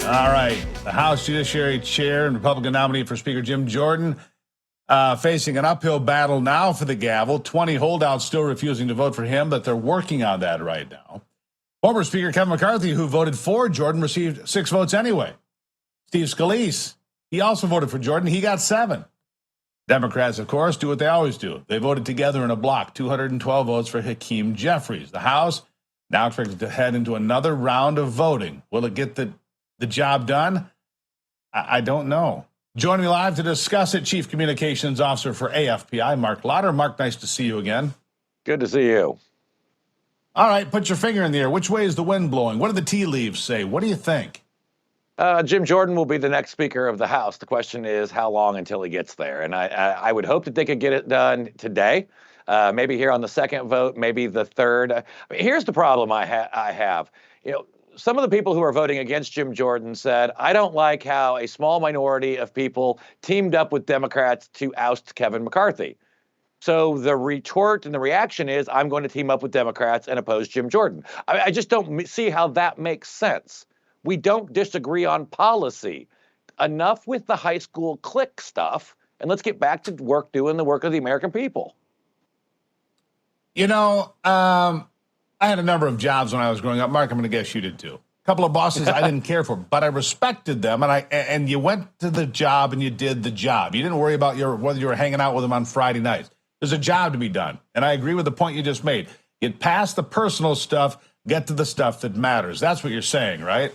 All right. The House Judiciary Chair and Republican nominee for Speaker Jim Jordan facing an uphill battle now for the gavel. 20 holdouts still refusing to vote for him, but they're working on that right now. Former Speaker Kevin McCarthy, who voted for Jordan, received 6 votes anyway. Steve Scalise, he also voted for Jordan. He got 7. Democrats, of course, do what they always do. They voted together in a block, 212 votes for Hakeem Jeffries. The House now expected to head into another round of voting. Will it get the job done? I don't know. Joining me live to discuss it, Chief Communications Officer for AFPI, Mark Lauder. Mark, nice to see you again. Good to see you. All right, put your finger in the air. Which way is the wind blowing? What do the tea leaves say? What do you think? Jim Jordan will be the next Speaker of the House. The question is how long until he gets there. And I would hope that they could get it done today. Maybe here on the second vote, maybe the third. I mean, here's the problem I have. Some of the people who are voting against Jim Jordan said, I don't like how a small minority of people teamed up with Democrats to oust Kevin McCarthy. So the retort and the reaction is, I'm going to team up with Democrats and oppose Jim Jordan. I just don't see how that makes sense. We don't disagree on policy. Enough with the high school clique stuff, and let's get back to work doing the work of the American people. I had a number of jobs when I was growing up. Mark, I'm going to guess you did too. A couple of bosses I didn't care for, but I respected them, and you went to the job and you did the job. You didn't worry about whether you were hanging out with them on Friday nights. There's a job to be done, and I agree with the point you just made. Get past the personal stuff, get to the stuff that matters. That's what you're saying, right?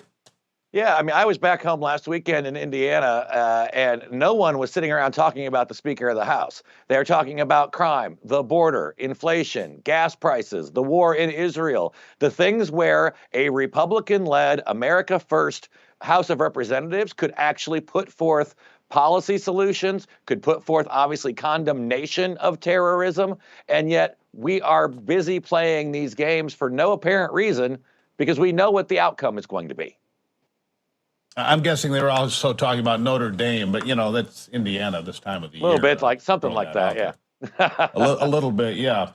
Yeah, I mean, I was back home last weekend in Indiana, and no one was sitting around talking about the Speaker of the House. They were talking about crime, the border, inflation, gas prices, the war in Israel, the things where a Republican-led America First House of Representatives could actually put forth policy solutions, could put forth, obviously, condemnation of terrorism, and yet we are busy playing these games for no apparent reason because we know what the outcome is going to be. I'm guessing they were also talking about Notre Dame, but, that's Indiana this time of the year. A little bit, like something like that, yeah. a little bit, yeah.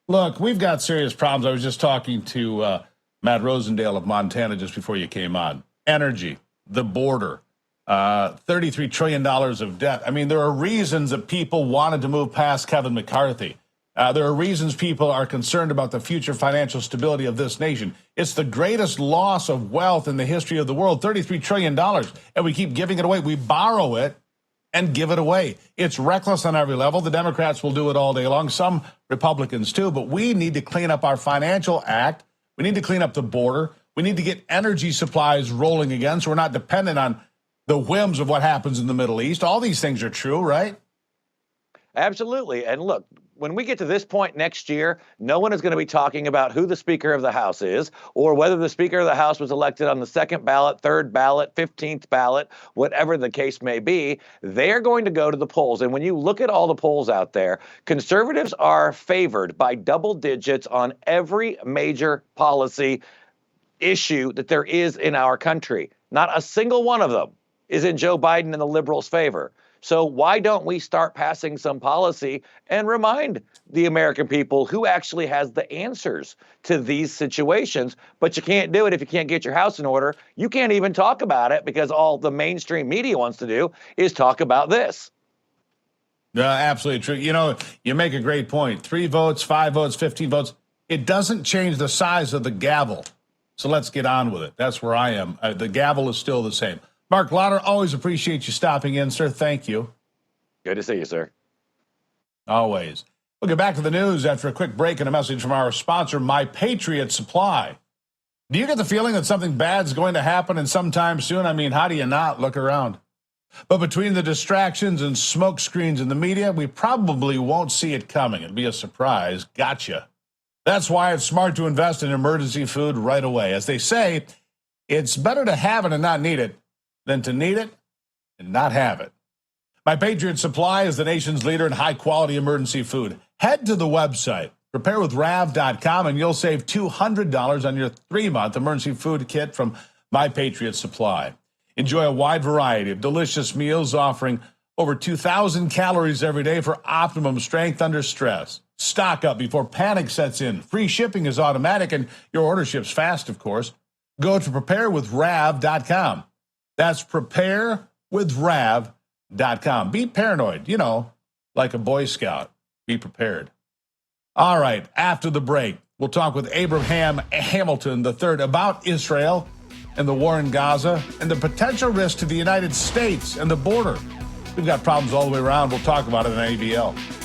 Look, we've got serious problems. I was just talking to Matt Rosendale of Montana just before you came on. Energy, the border, $33 trillion of debt. I mean, there are reasons that people wanted to move past Kevin McCarthy. There are reasons people are concerned about the future financial stability of this nation. It's the greatest loss of wealth in the history of the world, $33 trillion, and we keep giving it away. We borrow it and give it away. It's reckless on every level. The Democrats will do it all day long, some Republicans too, but we need to clean up our financial act. We need to clean up the border. We need to get energy supplies rolling again so we're not dependent on the whims of what happens in the Middle East. All these things are true, right? Absolutely. And look, when we get to this point next year, no one is going to be talking about who the Speaker of the House is or whether the Speaker of the House was elected on the second ballot, third ballot, 15th ballot, whatever the case may be. They're going to go to the polls. And when you look at all the polls out there, conservatives are favored by double digits on every major policy issue that there is in our country. Not a single one of them is in Joe Biden and the liberals' favor. So why don't we start passing some policy and remind the American people who actually has the answers to these situations? But you can't do it if you can't get your house in order. You can't even talk about it because all the mainstream media wants to do is talk about this. Absolutely true. You make a great point. 3 votes, 5 votes, 15 votes. It doesn't change the size of the gavel. So let's get on with it. That's where I am. The gavel is still the same. Mark Lauder, always appreciate you stopping in, sir. Thank you. Good to see you, sir. Always. We'll get back to the news after a quick break and a message from our sponsor, My Patriot Supply. Do you get the feeling that something bad's going to happen and sometime soon? I mean, how do you not look around? But between the distractions and smoke screens in the media, we probably won't see it coming. It'll be a surprise. Gotcha. That's why it's smart to invest in emergency food right away. As they say, it's better to have it and not need it than to need it and not have it. My Patriot Supply is the nation's leader in high-quality emergency food. Head to the website, preparewithrav.com, and you'll save $200 on your 3-month emergency food kit from My Patriot Supply. Enjoy a wide variety of delicious meals offering over 2,000 calories every day for optimum strength under stress. Stock up before panic sets in. Free shipping is automatic, and your order ships fast, of course. Go to preparewithrav.com. That's preparewithrav.com. Be paranoid, like a Boy Scout. Be prepared. All right, after the break, we'll talk with Abraham Hamilton III about Israel and the war in Gaza and the potential risk to the United States and the border. We've got problems all the way around. We'll talk about it on ABL.